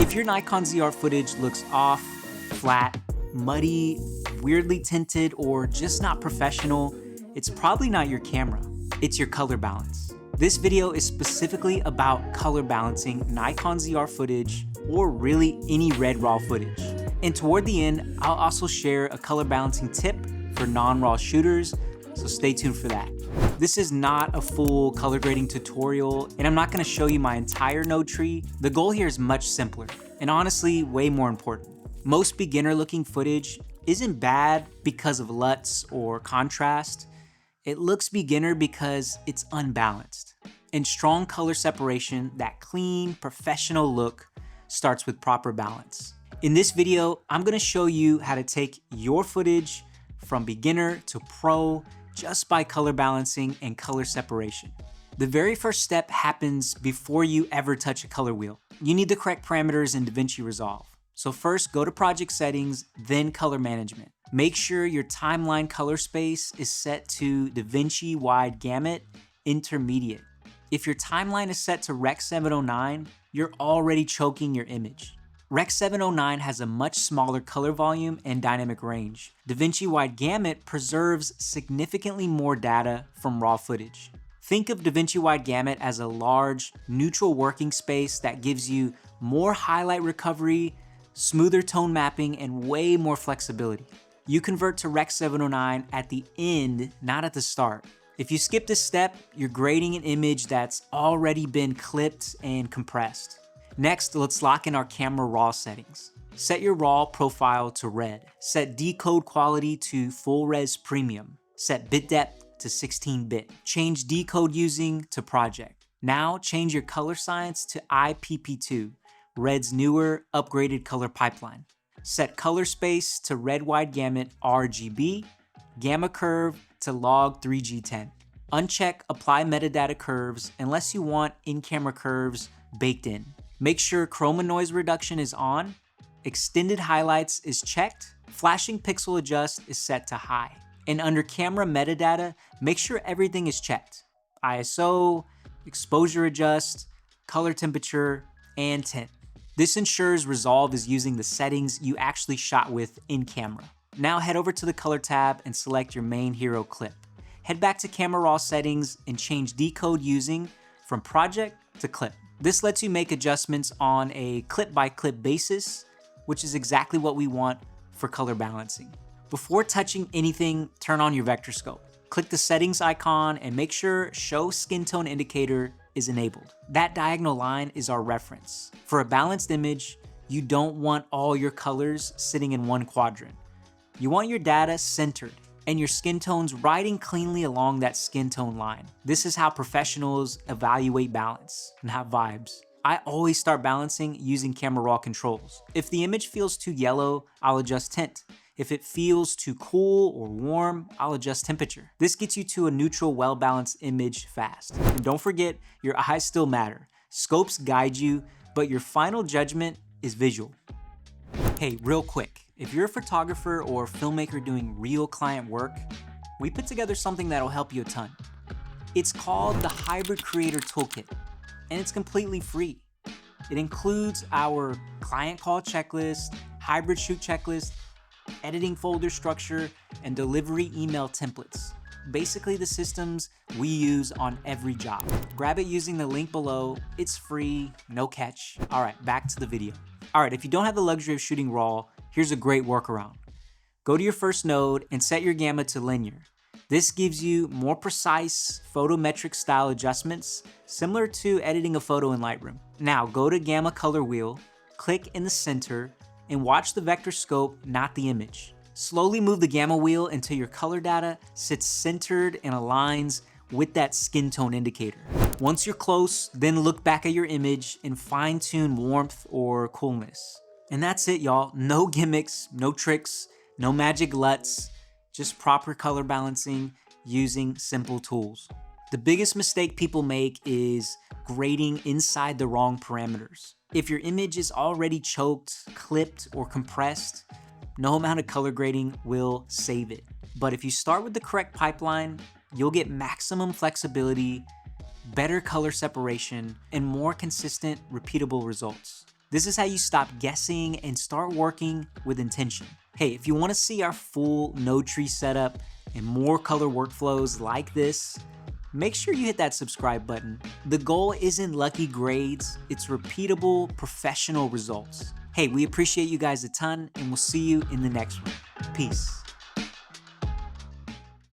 If your Nikon ZR footage looks off, flat, muddy, weirdly tinted, or just not professional, it's probably not your camera, it's your color balance. This video is specifically about color balancing Nikon ZR footage, or really any red RAW footage. And toward the end, I'll also share a color balancing tip for non-RAW shooters, so stay tuned for that. This is not a full color grading tutorial, and I'm not gonna show you my entire node tree. The goal here is much simpler, and honestly, way more important. Most beginner-looking footage isn't bad because of LUTs or contrast. It looks beginner because it's unbalanced. And strong color separation, that clean, professional look, starts with proper balance. In this video, I'm gonna show you how to take your footage from beginner to pro just by color balancing and color separation. The very first step happens before you ever touch a color wheel. You need the correct parameters in DaVinci Resolve. So first, go to project settings, then color management. Make sure your timeline color space is set to DaVinci wide gamut intermediate. If your timeline is set to Rec 709, you're already choking your image. Rec 709 has a much smaller color volume and dynamic range. DaVinci wide gamut preserves significantly more data from raw footage. Think of DaVinci wide gamut as a large, neutral working space that gives you more highlight recovery, smoother tone mapping, and way more flexibility. You convert to Rec 709 at the end, not at the start. If you skip this step, you're grading an image that's already been clipped and compressed. Next, let's lock in our camera RAW settings. Set your RAW profile to red. Set decode quality to full res premium. Set bit depth to 16-bit. Change decode using to project. Now change your color science to IPP2, red's newer upgraded color pipeline. Set color space to red wide gamut RGB, gamma curve to log 3G10. Uncheck apply metadata curves unless you want in-camera curves baked in. Make sure chroma noise reduction is on, extended highlights is checked, flashing pixel adjust is set to high. And under camera metadata, make sure everything is checked. ISO, exposure adjust, color temperature, and tint. This ensures Resolve is using the settings you actually shot with in camera. Now head over to the color tab and select your main hero clip. Head back to camera raw settings and change decode using from project to clip. This lets you make adjustments on a clip-by-clip basis, which is exactly what we want for color balancing. Before touching anything, turn on your vector scope. Click the settings icon and make sure Show Skin Tone Indicator is enabled. That diagonal line is our reference. For a balanced image, you don't want all your colors sitting in one quadrant. You want your data centered and your skin tones riding cleanly along that skin tone line. This is how professionals evaluate balance, not vibes. I always start balancing using camera raw controls. If the image feels too yellow, I'll adjust tint. If it feels too cool or warm, I'll adjust temperature. This gets you to a neutral, well-balanced image fast. And don't forget, your eyes still matter. Scopes guide you, but your final judgment is visual. Hey, real quick, if you're a photographer or filmmaker doing real client work, we put together something that'll help you a ton. It's called the Hybrid Creator Toolkit, and it's completely free. It includes our client call checklist, hybrid shoot checklist, editing folder structure, and delivery email templates. Basically the systems we use on every job. Grab it using the link below. It's free, no catch. All right, back to the video. All right, if you don't have the luxury of shooting RAW, here's a great workaround. Go to your first node and set your gamma to linear. This gives you more precise photometric style adjustments, similar to editing a photo in Lightroom. Now go to gamma color wheel, click in the center, and watch the vector scope, not the image. Slowly move the gamma wheel until your color data sits centered and aligns with that skin tone indicator. Once you're close, then look back at your image and fine-tune warmth or coolness. And that's it, y'all. No gimmicks, no tricks, no magic LUTs, just proper color balancing using simple tools. The biggest mistake people make is grading inside the wrong parameters. If your image is already choked, clipped, or compressed, no amount of color grading will save it. But if you start with the correct pipeline, you'll get maximum flexibility, better color separation, and more consistent, repeatable results. This is how you stop guessing and start working with intention. Hey, if you want to see our full node tree setup and more color workflows like this, make sure you hit that subscribe button. The goal isn't lucky grades, it's repeatable, professional results. Hey, we appreciate you guys a ton, and we'll see you in the next one. Peace.